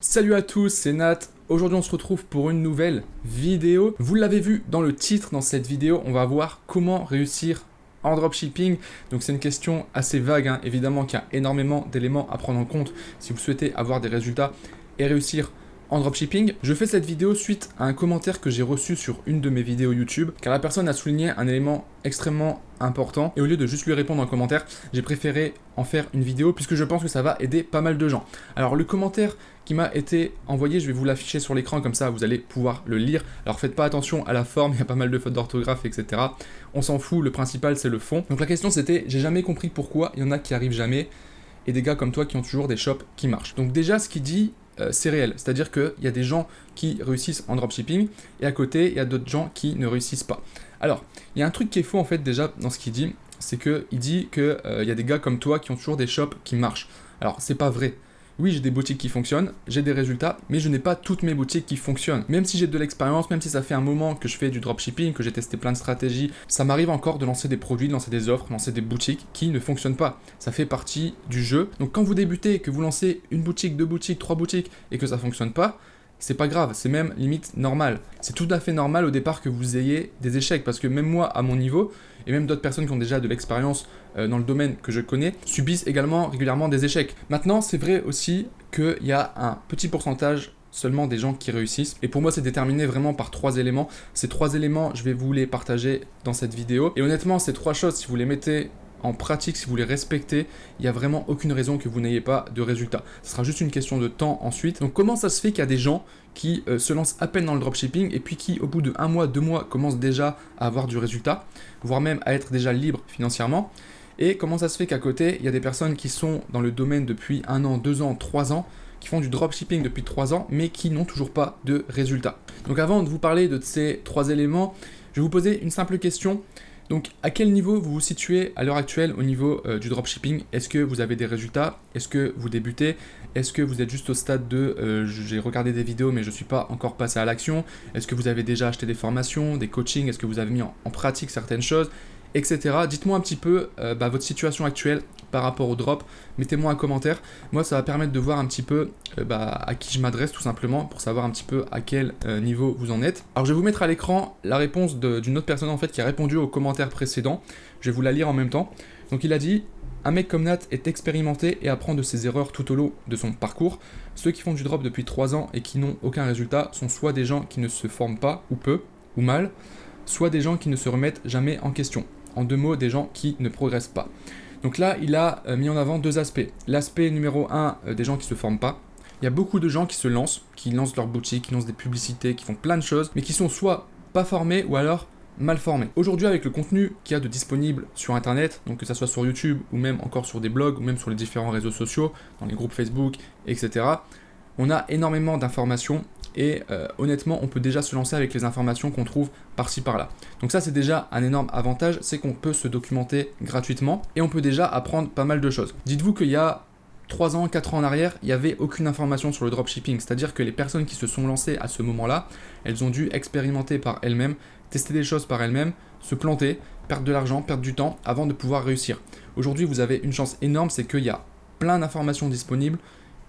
Salut à tous, c'est Nat. Aujourd'hui on se retrouve pour une nouvelle vidéo. Vous l'avez vu dans le titre, dans cette vidéo, on va voir comment réussir en dropshipping. Donc c'est une question assez vague, hein. Évidemment qu'il y a énormément d'éléments à prendre en compte si vous souhaitez avoir des résultats et réussir en dropshipping. Je fais cette vidéo suite à un commentaire que j'ai reçu sur une de mes vidéos YouTube, car la personne a souligné un élément extrêmement important, et au lieu de juste lui répondre en commentaire, j'ai préféré en faire une vidéo, puisque je pense que ça va aider pas mal de gens. Alors le commentaire qui m'a été envoyé, je vais vous l'afficher sur l'écran, comme ça vous allez pouvoir le lire. Alors faites pas attention à la forme, il y a pas mal de fautes d'orthographe, etc. On s'en fout, le principal c'est le fond. Donc la question c'était, j'ai jamais compris pourquoi il y en a qui arrivent jamais, et des gars comme toi qui ont toujours des shops qui marchent. Donc déjà ce qu'il dit, c'est réel, c'est-à-dire qu'il y a des gens qui réussissent en dropshipping et à côté il y a d'autres gens qui ne réussissent pas. Alors il y a un truc qui est faux en fait déjà dans ce qu'il dit, c'est qu'il dit qu'il y a des gars comme toi qui ont toujours des shops qui marchent. Alors c'est pas vrai. Oui, j'ai des boutiques qui fonctionnent, j'ai des résultats, mais je n'ai pas toutes mes boutiques qui fonctionnent. Même si j'ai de l'expérience, même si ça fait un moment que je fais du dropshipping, que j'ai testé plein de stratégies, ça m'arrive encore de lancer des produits, de lancer des offres, de lancer des boutiques qui ne fonctionnent pas. Ça fait partie du jeu. Donc quand vous débutez, que vous lancez une boutique, deux boutiques, trois boutiques, et que ça fonctionne pas, c'est pas grave, c'est même limite normal. C'est tout à fait normal au départ que vous ayez des échecs, parce que même moi, à mon niveau, et même d'autres personnes qui ont déjà de l'expérience dans le domaine que je connais, subissent également régulièrement des échecs. Maintenant, c'est vrai aussi qu'il y a un petit pourcentage seulement des gens qui réussissent. Et pour moi, c'est déterminé vraiment par trois éléments. Ces trois éléments, je vais vous les partager dans cette vidéo. Et honnêtement, ces trois choses, si vous les mettez en pratique, si vous les respectez, il n'y a vraiment aucune raison que vous n'ayez pas de résultats. Ce sera juste une question de temps ensuite. Donc comment ça se fait qu'il y a des gens qui se lancent à peine dans le dropshipping et puis qui au bout de 1 mois, 2 mois commencent déjà à avoir du résultat, voire même à être déjà libres financièrement? Et comment ça se fait qu'à côté, il y a des personnes qui sont dans le domaine depuis 1 an, 2 ans, 3 ans, qui font du dropshipping depuis 3 ans, mais qui n'ont toujours pas de résultats? Donc avant de vous parler de ces trois éléments, je vais vous poser une simple question. Donc à quel niveau vous vous situez à l'heure actuelle au niveau du dropshipping? Est-ce que vous avez des résultats? Est-ce que vous débutez? Est-ce que vous êtes juste au stade de j'ai regardé des vidéos mais je ne suis pas encore passé à l'action? Est-ce que vous avez déjà acheté des formations, des coachings? Est-ce que vous avez mis en pratique certaines choses, etc. Dites-moi un petit peu votre situation actuelle par rapport au drop, mettez-moi un commentaire. Moi ça va permettre de voir un petit peu à qui je m'adresse tout simplement, pour savoir un petit peu à quel niveau vous en êtes. Alors je vais vous mettre à l'écran la réponse d'une autre personne en fait qui a répondu au commentaire précédent. Je vais vous la lire en même temps. Donc il a dit: un mec comme Nat est expérimenté et apprend de ses erreurs tout au long de son parcours. Ceux qui font du drop depuis 3 ans et qui n'ont aucun résultat sont soit des gens qui ne se forment pas ou peu ou mal, soit des gens qui ne se remettent jamais en question. En deux mots, des gens qui ne progressent pas. Donc là, il a mis en avant deux aspects. L'aspect numéro 1, des gens qui ne se forment pas. Il y a beaucoup de gens qui lancent leur boutique, qui lancent des publicités, qui font plein de choses, mais qui sont soit pas formés ou alors mal formés. Aujourd'hui, avec le contenu qu'il y a de disponible sur Internet, donc que ça soit sur YouTube ou même encore sur des blogs ou même sur les différents réseaux sociaux, dans les groupes Facebook, etc., on a énormément d'informations. Et honnêtement, on peut déjà se lancer avec les informations qu'on trouve par-ci par-là. Donc ça, c'est déjà un énorme avantage, c'est qu'on peut se documenter gratuitement et on peut déjà apprendre pas mal de choses. Dites-vous qu'il y a 3 ans, 4 ans en arrière, il n'y avait aucune information sur le dropshipping, c'est-à-dire que les personnes qui se sont lancées à ce moment-là, elles ont dû expérimenter par elles-mêmes, tester des choses par elles-mêmes, se planter, perdre de l'argent, perdre du temps avant de pouvoir réussir. Aujourd'hui, vous avez une chance énorme, c'est qu'il y a plein d'informations disponibles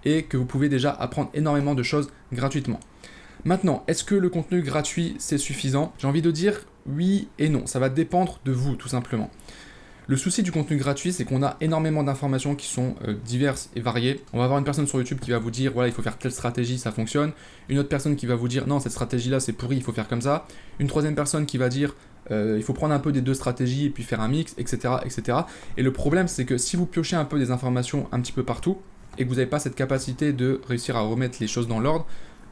et que vous pouvez déjà apprendre énormément de choses gratuitement. Maintenant, est-ce que le contenu gratuit c'est suffisant? J'ai envie de dire oui et non, ça va dépendre de vous tout simplement. Le souci du contenu gratuit, c'est qu'on a énormément d'informations qui sont diverses et variées. On va avoir une personne sur YouTube qui va vous dire, voilà, il faut faire telle stratégie, ça fonctionne. Une autre personne qui va vous dire, non, cette stratégie-là, c'est pourri, il faut faire comme ça. Une troisième personne qui va dire, il faut prendre un peu des deux stratégies et puis faire un mix, etc., etc. Et le problème, c'est que si vous piochez un peu des informations un petit peu partout et que vous n'avez pas cette capacité de réussir à remettre les choses dans l'ordre,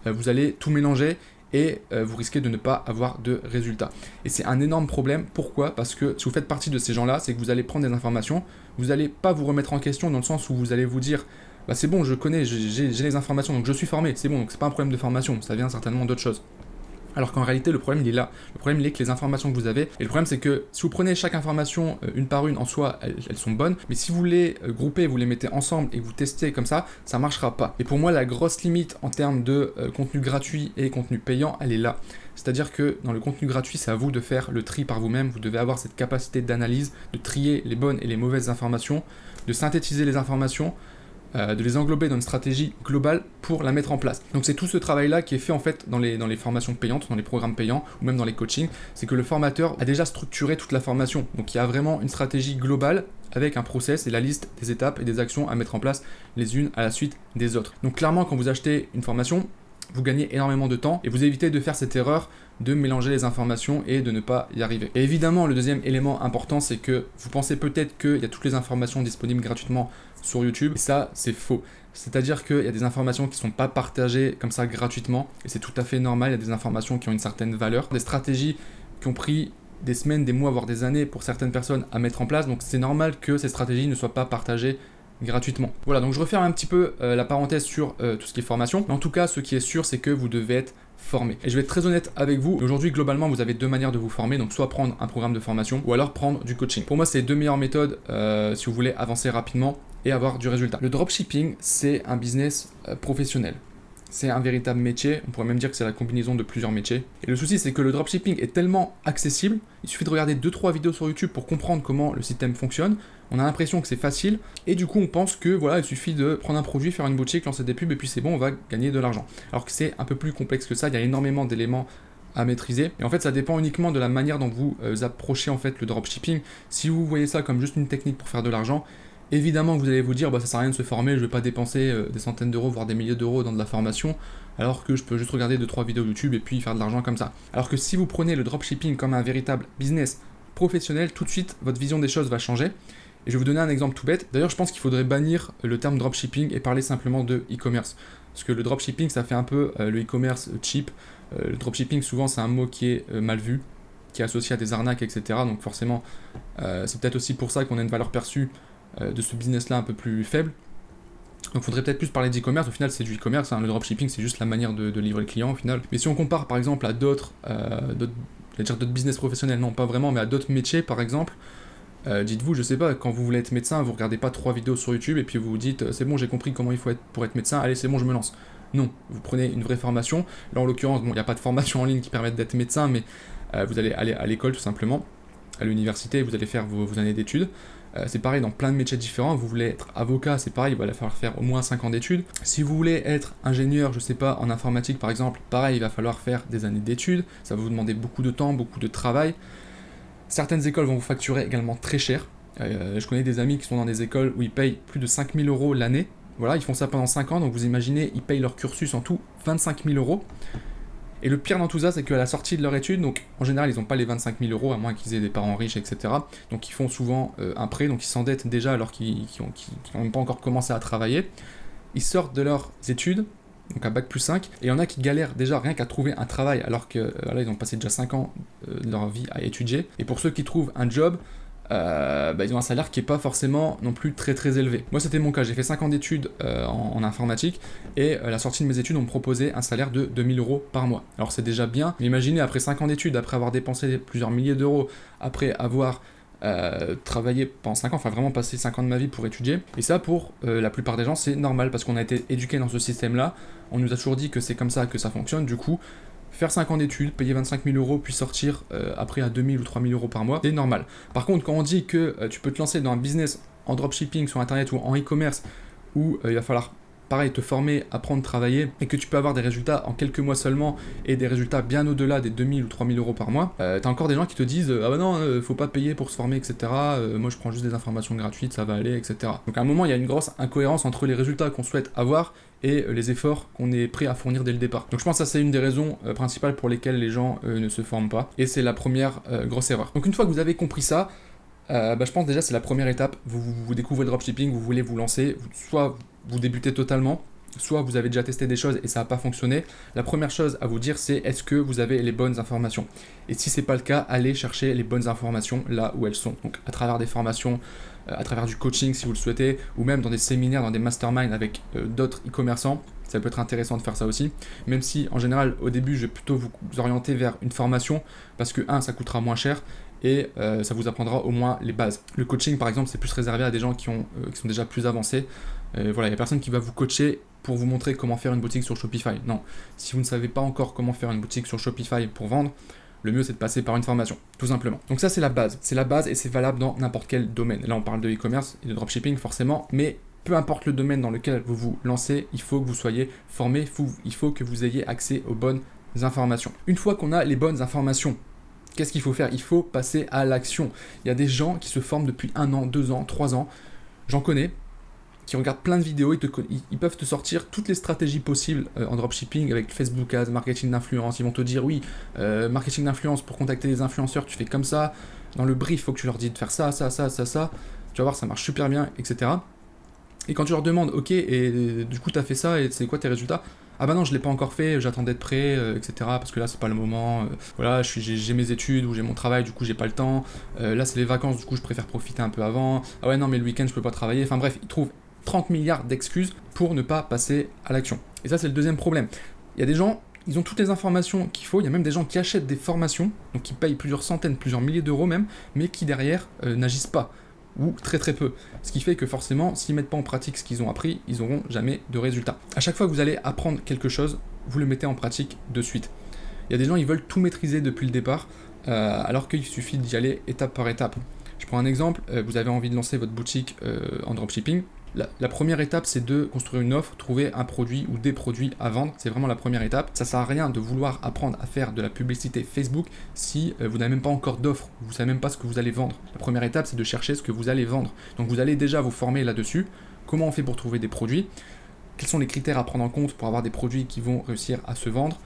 vous allez tout mélanger et vous risquez de ne pas avoir de résultats. Et c'est un énorme problème. Pourquoi? Parce que si vous faites partie de ces gens-là, c'est que vous allez prendre des informations, vous n'allez pas vous remettre en question dans le sens où vous allez vous dire bah c'est bon, je connais, j'ai les informations, donc je suis formé, c'est bon, donc c'est pas un problème de formation, ça vient certainement d'autres choses. Alors qu'en réalité, le problème, il est là. Le problème, il est que les informations que vous avez, et le problème, c'est que si vous prenez chaque information une par une, en soi, elles sont bonnes, mais si vous les groupez, vous les mettez ensemble et que vous testez comme ça marchera pas. Et pour moi, la grosse limite en termes de contenu gratuit et contenu payant, elle est là. C'est-à-dire que dans le contenu gratuit, c'est à vous de faire le tri par vous-même, vous devez avoir cette capacité d'analyse, de trier les bonnes et les mauvaises informations, de synthétiser les informations, de les englober dans une stratégie globale pour la mettre en place. Donc c'est tout ce travail-là qui est fait en fait dans les formations payantes, dans les programmes payants ou même dans les coachings, c'est que le formateur a déjà structuré toute la formation. Donc il y a vraiment une stratégie globale avec un process et la liste des étapes et des actions à mettre en place les unes à la suite des autres. Donc clairement, quand vous achetez une formation, vous gagnez énormément de temps et vous évitez de faire cette erreur de mélanger les informations et de ne pas y arriver. Et évidemment, le deuxième élément important, c'est que vous pensez peut-être qu'il y a toutes les informations disponibles gratuitement sur YouTube, et ça, c'est faux. C'est-à-dire qu'il y a des informations qui ne sont pas partagées comme ça gratuitement, et c'est tout à fait normal, il y a des informations qui ont une certaine valeur, des stratégies qui ont pris des semaines, des mois, voire des années pour certaines personnes à mettre en place, donc c'est normal que ces stratégies ne soient pas partagées gratuitement. Voilà, donc je referme un petit peu la parenthèse sur tout ce qui est formation, mais en tout cas, ce qui est sûr, c'est que vous devez être formé. Et je vais être très honnête avec vous, aujourd'hui, globalement, vous avez deux manières de vous former, donc soit prendre un programme de formation, ou alors prendre du coaching. Pour moi, c'est les deux meilleures méthodes si vous voulez avancer rapidement et avoir du résultat. Le dropshipping, c'est un business professionnel. C'est un véritable métier, on pourrait même dire que c'est la combinaison de plusieurs métiers. Et le souci, c'est que le dropshipping est tellement accessible, il suffit de regarder 2-3 vidéos sur YouTube pour comprendre comment le système fonctionne. On a l'impression que c'est facile, et du coup on pense que voilà, il suffit de prendre un produit, faire une boutique, lancer des pubs, et puis c'est bon, on va gagner de l'argent. Alors que c'est un peu plus complexe que ça, il y a énormément d'éléments à maîtriser. Et en fait, ça dépend uniquement de la manière dont vous approchez en fait le dropshipping. Si vous voyez ça comme juste une technique pour faire de l'argent, évidemment, vous allez vous dire, bah, ça sert à rien de se former, je vais pas dépenser des centaines d'euros, voire des milliers d'euros dans de la formation, alors que je peux juste regarder 2-3 vidéos YouTube et puis faire de l'argent comme ça. Alors que si vous prenez le dropshipping comme un véritable business professionnel, tout de suite, votre vision des choses va changer. Et je vais vous donner un exemple tout bête. D'ailleurs, je pense qu'il faudrait bannir le terme dropshipping et parler simplement de e-commerce. Parce que le dropshipping, ça fait un peu le e-commerce cheap. Le dropshipping, souvent, c'est un mot qui est mal vu, qui est associé à des arnaques, etc. Donc forcément, c'est peut-être aussi pour ça qu'on a une valeur perçue de ce business-là un peu plus faible. Donc il faudrait peut-être plus parler d'e-commerce. Au final, c'est du e-commerce, hein. Le dropshipping, c'est juste la manière de livrer le client au final. Mais si on compare par exemple à d'autres business professionnels, non pas vraiment, mais à d'autres métiers par exemple, dites-vous, je sais pas, quand vous voulez être médecin, vous regardez pas 3 vidéos sur YouTube et puis vous vous dites c'est bon, j'ai compris comment il faut être pour être médecin, allez c'est bon, je me lance. Non, vous prenez une vraie formation. Là en l'occurrence, bon, il n'y a pas de formation en ligne qui permette d'être médecin, mais vous allez aller à l'école tout simplement, à l'université, vous allez faire vos années d'études. C'est pareil dans plein de métiers différents. Vous voulez être avocat, c'est pareil, il va falloir faire au moins 5 ans d'études. Si vous voulez être ingénieur, je sais pas, en informatique par exemple, pareil, il va falloir faire des années d'études. Ça va vous demander beaucoup de temps, beaucoup de travail. Certaines écoles vont vous facturer également très cher. Je connais des amis qui sont dans des écoles où ils payent plus de 5 000 € l'année. Voilà, ils font ça pendant 5 ans, donc vous imaginez, ils payent leur cursus en tout 25 000 €. Et le pire dans tout ça, c'est qu'à la sortie de leur étude, donc en général, ils n'ont pas les 25 000 €, à moins qu'ils aient des parents riches, etc. Donc ils font souvent un prêt, donc ils s'endettent déjà alors qu'ils n'ont même pas encore commencé à travailler. Ils sortent de leurs études, donc à Bac+5, et il y en a qui galèrent déjà rien qu'à trouver un travail, alors que là, ils ont passé déjà 5 ans de leur vie à étudier. Et pour ceux qui trouvent un job, ils ont un salaire qui n'est pas forcément non plus très très élevé. Moi c'était mon cas, j'ai fait 5 ans d'études en informatique et à la sortie de mes études on me proposait un salaire de 2 000 € par mois. Alors c'est déjà bien, mais imaginez après 5 ans d'études, après avoir dépensé plusieurs milliers d'euros, après avoir travaillé pendant 5 ans, enfin vraiment passé 5 ans de ma vie pour étudier, et ça pour la plupart des gens c'est normal parce qu'on a été éduqués dans ce système là, on nous a toujours dit que c'est comme ça que ça fonctionne, du coup faire 5 ans d'études, payer 25 000 € puis sortir après à 2 000 ou 3 000 € par mois, c'est normal. Par contre, quand on dit que tu peux te lancer dans un business en dropshipping sur internet ou en e-commerce où il va falloir pareil te former, apprendre, travailler et que tu peux avoir des résultats en quelques mois seulement et des résultats bien au-delà des 2 000 ou 3 000 € par mois, t'as encore des gens qui te disent ah bah non, faut pas payer pour se former, etc. Moi je prends juste des informations gratuites, ça va aller, etc. Donc à un moment, il y a une grosse incohérence entre les résultats qu'on souhaite avoir et les efforts qu'on est prêt à fournir dès le départ. Donc je pense que ça c'est une des raisons principales pour lesquelles les gens ne se forment pas, et c'est la première grosse erreur. Donc une fois que vous avez compris ça, je pense déjà c'est la première étape, vous découvrez le dropshipping, vous voulez vous lancer, soit vous débutez totalement, soit vous avez déjà testé des choses et ça n'a pas fonctionné. La première chose à vous dire c'est est-ce que vous avez les bonnes informations, et si c'est pas le cas, allez chercher les bonnes informations là où elles sont, donc à travers des formations, à travers du coaching si vous le souhaitez, ou même dans des séminaires, dans des masterminds avec d'autres e-commerçants. Ça peut être intéressant de faire ça aussi, même si en général au début je vais plutôt vous orienter vers une formation parce que ça coûtera moins cher et ça vous apprendra au moins les bases. Le coaching par exemple c'est plus réservé à des gens qui sont déjà plus avancés. Voilà, il n'y a personne qui va vous coacher pour vous montrer comment faire une boutique sur Shopify. Non, si vous ne savez pas encore comment faire une boutique sur Shopify pour vendre, le mieux c'est de passer par une formation, tout simplement. Donc ça c'est la base et c'est valable dans n'importe quel domaine. Là on parle de e-commerce et de dropshipping forcément, mais peu importe le domaine dans lequel vous vous lancez, il faut que vous soyez formé, il faut que vous ayez accès aux bonnes informations. Une fois qu'on a les bonnes informations, qu'est-ce qu'il faut faire? Il faut passer à l'action. Il y a des gens qui se forment depuis 1 an, 2 ans, 3 ans, j'en connais, qui regardent plein de vidéos, ils peuvent te sortir toutes les stratégies possibles en dropshipping avec Facebook Ads, marketing d'influence. Ils vont te dire oui, marketing d'influence pour contacter des influenceurs, tu fais comme ça. Dans le brief, il faut que tu leur dises de faire ça, ça, ça, ça, ça. Tu vas voir, ça marche super bien, etc. Et quand tu leur demandes, ok, et du coup, tu as fait ça, et c'est quoi tes résultats? Ah bah non, je l'ai pas encore fait, j'attends d'être prêt, etc. Parce que là, c'est pas le moment. Voilà, j'ai mes études ou j'ai mon travail, du coup, j'ai pas le temps. Là, c'est les vacances, du coup, je préfère profiter un peu avant. Ah ouais, non, mais le week-end, je peux pas travailler. Enfin bref, ils trouvent 30 milliards d'excuses pour ne pas passer à l'action. Et ça, c'est le deuxième problème. Il y a des gens, ils ont toutes les informations qu'il faut. Il y a même des gens qui achètent des formations, donc qui payent plusieurs centaines, plusieurs milliers d'euros même, mais qui derrière n'agissent pas, ou très très peu. Ce qui fait que forcément, s'ils mettent pas en pratique ce qu'ils ont appris, ils n'auront jamais de résultats. À chaque fois que vous allez apprendre quelque chose, vous le mettez en pratique de suite. Il y a des gens, ils veulent tout maîtriser depuis le départ, alors qu'il suffit d'y aller étape par étape. Je prends un exemple, vous avez envie de lancer votre boutique en dropshipping. La première étape, c'est de construire une offre, trouver un produit ou des produits à vendre. C'est vraiment la première étape. Ça sert à rien de vouloir apprendre à faire de la publicité Facebook si vous n'avez même pas encore d'offre. Vous ne savez même pas ce que vous allez vendre. La première étape, c'est de chercher ce que vous allez vendre. Donc vous allez déjà vous former là-dessus. Comment on fait pour trouver des produits? Quels sont les critères à prendre en compte pour avoir des produits qui vont réussir à se vendre?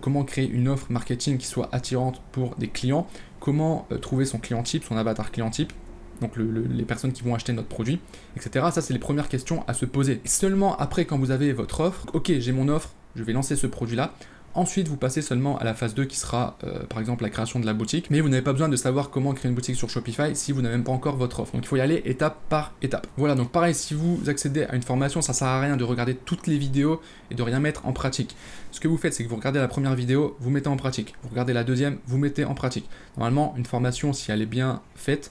Comment créer une offre marketing qui soit attirante pour des clients? Comment trouver son client type, son avatar client type? Donc les personnes qui vont acheter notre produit, etc. Ça, c'est les premières questions à se poser. Et seulement après, quand vous avez votre offre, ok, j'ai mon offre, je vais lancer ce produit-là. Ensuite, vous passez seulement à la phase 2 qui sera, par exemple, la création de la boutique. Mais vous n'avez pas besoin de savoir comment créer une boutique sur Shopify si vous n'avez même pas encore votre offre. Donc, il faut y aller étape par étape. Voilà, donc pareil, si vous accédez à une formation, ça ne sert à rien de regarder toutes les vidéos et de rien mettre en pratique. Ce que vous faites, c'est que vous regardez la première vidéo, vous mettez en pratique. Vous regardez la deuxième, vous mettez en pratique. Normalement, une formation, si elle est bien faite,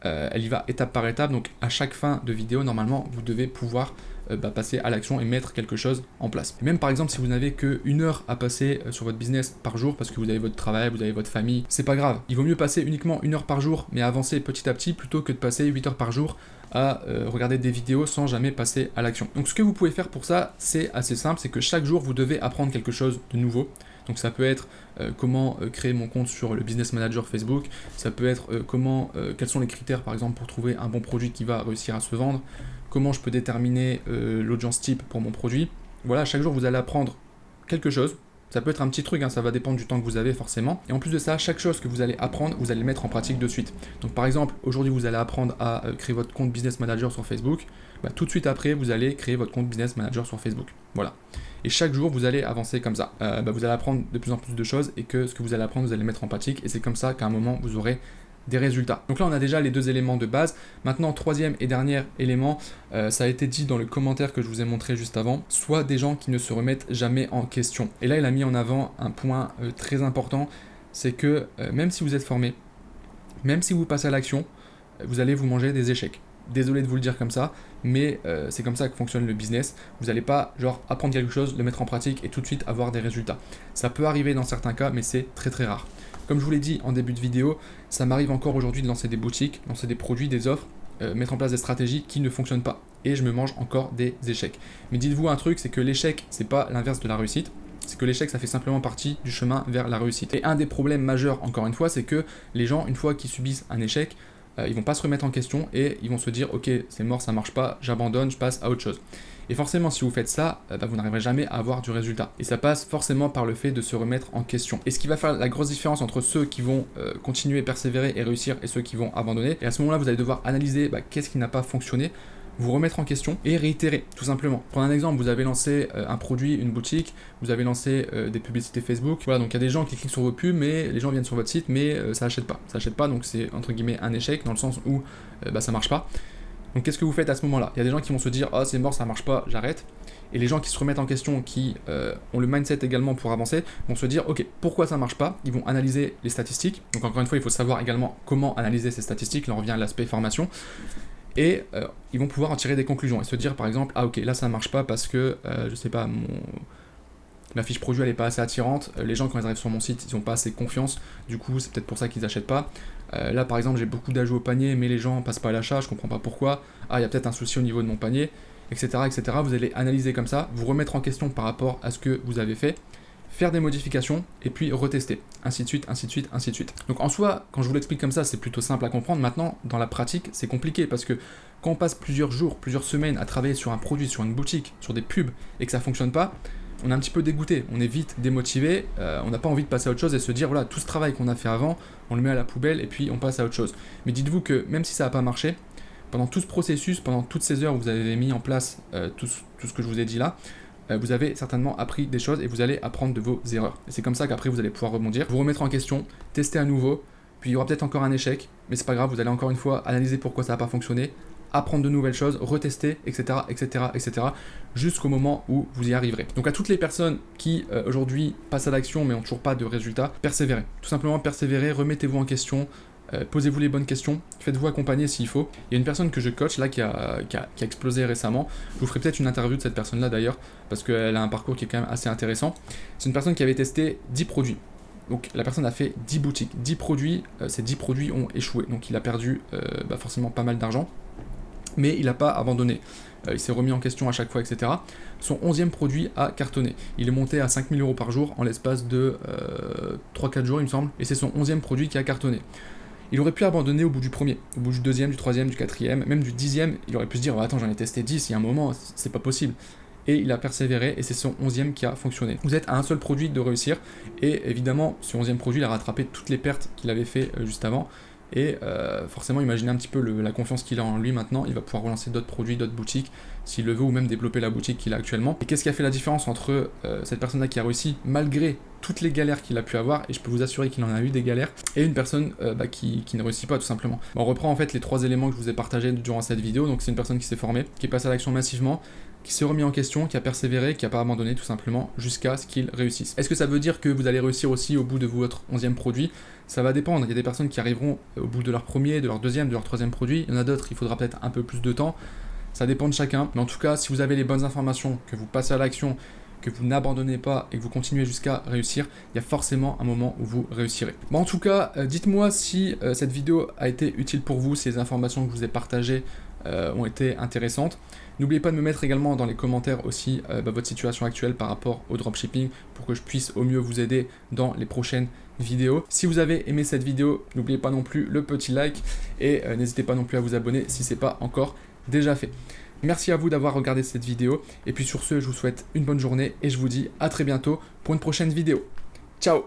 elle y va étape par étape, donc à chaque fin de vidéo, normalement, vous devez pouvoir passer à l'action et mettre quelque chose en place. Et même par exemple, si vous n'avez que 1 heure à passer sur votre business par jour, parce que vous avez votre travail, vous avez votre famille, c'est pas grave. Il vaut mieux passer uniquement 1 heure par jour, mais avancer petit à petit, plutôt que de passer 8 heures par jour à regarder des vidéos sans jamais passer à l'action. Donc ce que vous pouvez faire pour ça, c'est assez simple, c'est que chaque jour, vous devez apprendre quelque chose de nouveau. Donc ça peut être comment créer mon compte sur le Business Manager Facebook, ça peut être quels sont les critères par exemple pour trouver un bon produit qui va réussir à se vendre, comment je peux déterminer l'audience type pour mon produit. Voilà, chaque jour vous allez apprendre quelque chose. Ça peut être un petit truc, hein, ça va dépendre du temps que vous avez forcément. Et en plus de ça, chaque chose que vous allez apprendre, vous allez le mettre en pratique de suite. Donc par exemple, aujourd'hui vous allez apprendre à créer votre compte Business Manager sur Facebook. Tout de suite après, vous allez créer votre compte Business Manager sur Facebook. Voilà. Et chaque jour, vous allez avancer comme ça. Vous allez apprendre de plus en plus de choses et que ce que vous allez apprendre, vous allez le mettre en pratique. Et c'est comme ça qu'à un moment, vous aurez des résultats. Donc là, on a déjà les 2 éléments de base. Maintenant, troisième et dernier élément, ça a été dit dans le commentaire que je vous ai montré juste avant, soit des gens qui ne se remettent jamais en question. Et là, il a mis en avant un point très important, c'est que même si vous êtes formé, même si vous passez à l'action, vous allez vous manger des échecs. Désolé de vous le dire comme ça, mais c'est comme ça que fonctionne le business. Vous n'allez pas apprendre quelque chose, le mettre en pratique et tout de suite avoir des résultats. Ça peut arriver dans certains cas, mais c'est très très rare. Comme je vous l'ai dit en début de vidéo, ça m'arrive encore aujourd'hui de lancer des boutiques, lancer des produits, des offres, mettre en place des stratégies qui ne fonctionnent pas. Et je me mange encore des échecs. Mais dites-vous un truc, c'est que l'échec, c'est pas l'inverse de la réussite. C'est que l'échec, ça fait simplement partie du chemin vers la réussite. Et un des problèmes majeurs, encore une fois, c'est que les gens, une fois qu'ils subissent un échec, ils vont pas se remettre en question et ils vont se dire ok, c'est mort, ça marche pas, j'abandonne, je passe à autre chose. Et forcément, si vous faites ça, vous n'arriverez jamais à avoir du résultat. Et ça passe forcément par le fait de se remettre en question. Et ce qui va faire la grosse différence entre ceux qui vont continuer, persévérer et réussir et ceux qui vont abandonner. Et à ce moment-là, vous allez devoir analyser qu'est-ce qui n'a pas fonctionné, vous remettre en question et réitérer, tout simplement. Prenez un exemple, vous avez lancé un produit, une boutique, vous avez lancé des publicités Facebook. Voilà, donc il y a des gens qui cliquent sur vos pubs, mais les gens viennent sur votre site, mais ça n'achète pas. Ça n'achète pas, donc c'est entre guillemets un échec dans le sens où ça marche pas. Donc qu'est-ce que vous faites à ce moment-là? Il y a des gens qui vont se dire ah c'est mort, ça marche pas, j'arrête. Et les gens qui se remettent en question, qui ont le mindset également pour avancer, vont se dire ok, pourquoi ça marche pas? Ils vont analyser les statistiques. Donc encore une fois, il faut savoir également comment analyser ces statistiques. Là on revient à l'aspect formation. Et ils vont pouvoir en tirer des conclusions et se dire par exemple ah ok là ça marche pas parce que je sais pas ma fiche produit elle est pas assez attirante, les gens quand ils arrivent sur mon site ils ont pas assez confiance, du coup c'est peut-être pour ça qu'ils achètent pas. Là par exemple j'ai beaucoup d'ajouts au panier mais les gens passent pas à l'achat, je comprends pas pourquoi. Ah il y a peut-être un souci au niveau de mon panier. etc., etc. Vous allez analyser comme ça, vous remettre en question par rapport à ce que vous avez fait, faire des modifications et puis retester, ainsi de suite, ainsi de suite, ainsi de suite. Donc en soi, quand je vous l'explique comme ça, c'est plutôt simple à comprendre. Maintenant, dans la pratique, c'est compliqué parce que quand on passe plusieurs jours, plusieurs semaines à travailler sur un produit, sur une boutique, sur des pubs et que ça fonctionne pas, on est un petit peu dégoûté, on est vite démotivé, on n'a pas envie de passer à autre chose et se dire voilà, tout ce travail qu'on a fait avant, on le met à la poubelle et puis on passe à autre chose. Mais dites-vous que même si ça n'a pas marché, pendant tout ce processus, pendant toutes ces heures où vous avez mis en place tout ce que je vous ai dit là, vous avez certainement appris des choses et vous allez apprendre de vos erreurs. Et c'est comme ça qu'après vous allez pouvoir rebondir, vous remettre en question, tester à nouveau, puis il y aura peut-être encore un échec, mais c'est pas grave, vous allez encore une fois analyser pourquoi ça n'a pas fonctionné, apprendre de nouvelles choses, retester, etc., etc., etc., jusqu'au moment où vous y arriverez. Donc à toutes les personnes qui aujourd'hui passent à l'action mais n'ont toujours pas de résultats, persévérez. Tout simplement persévérez, remettez-vous en question, posez-vous les bonnes questions, faites-vous accompagner s'il faut. Il y a une personne que je coach là qui a explosé récemment. Je vous ferai peut-être une interview de cette personne-là d'ailleurs, parce qu'elle a un parcours qui est quand même assez intéressant. C'est une personne qui avait testé 10 produits. Donc la personne a fait 10 boutiques, 10 produits, ces 10 produits ont échoué. Donc il a perdu forcément pas mal d'argent, mais il n'a pas abandonné. Il s'est remis en question à chaque fois, etc. Son 11e produit a cartonné. Il est monté à 5 000 € par jour en l'espace de 3-4 jours, il me semble, et c'est son 11e produit qui a cartonné. Il aurait pu abandonner au bout du premier, au bout du deuxième, du troisième, du quatrième, même du 10e, il aurait pu se dire oh, attends, j'en ai testé 10, il y a un moment, c'est pas possible. Et il a persévéré et c'est son 11e qui a fonctionné. Vous êtes à un seul produit de réussir et évidemment, ce 11e produit, il a rattrapé toutes les pertes qu'il avait fait juste avant. Et forcément, imaginez un petit peu la confiance qu'il a en lui maintenant, il va pouvoir relancer d'autres produits, d'autres boutiques, s'il le veut, ou même développer la boutique qu'il a actuellement. Et qu'est-ce qui a fait la différence entre cette personne-là qui a réussi, malgré toutes les galères qu'il a pu avoir, et je peux vous assurer qu'il en a eu des galères, et une personne qui ne réussit pas tout simplement. On reprend en fait les 3 éléments que je vous ai partagés durant cette vidéo. Donc c'est une personne qui s'est formée, qui est passée à l'action massivement, qui s'est remis en question, qui a persévéré, qui n'a pas abandonné tout simplement jusqu'à ce qu'il réussisse. Est-ce que ça veut dire que vous allez réussir aussi au bout de votre 11e produit? Ça va dépendre. Il y a des personnes qui arriveront au bout de leur premier, de leur deuxième, de leur troisième produit. Il y en a d'autres, il faudra peut-être un peu plus de temps. Ça dépend de chacun. Mais en tout cas, si vous avez les bonnes informations, que vous passez à l'action, que vous n'abandonnez pas et que vous continuez jusqu'à réussir, il y a forcément un moment où vous réussirez. Bon, en tout cas, dites-moi si cette vidéo a été utile pour vous, si les informations que je vous ai partagées ont été intéressantes. N'oubliez pas de me mettre également dans les commentaires aussi votre situation actuelle par rapport au dropshipping pour que je puisse au mieux vous aider dans les prochaines vidéos. Si vous avez aimé cette vidéo, n'oubliez pas non plus le petit like et n'hésitez pas non plus à vous abonner si ce n'est pas encore déjà fait. Merci à vous d'avoir regardé cette vidéo et puis sur ce, je vous souhaite une bonne journée et je vous dis à très bientôt pour une prochaine vidéo. Ciao!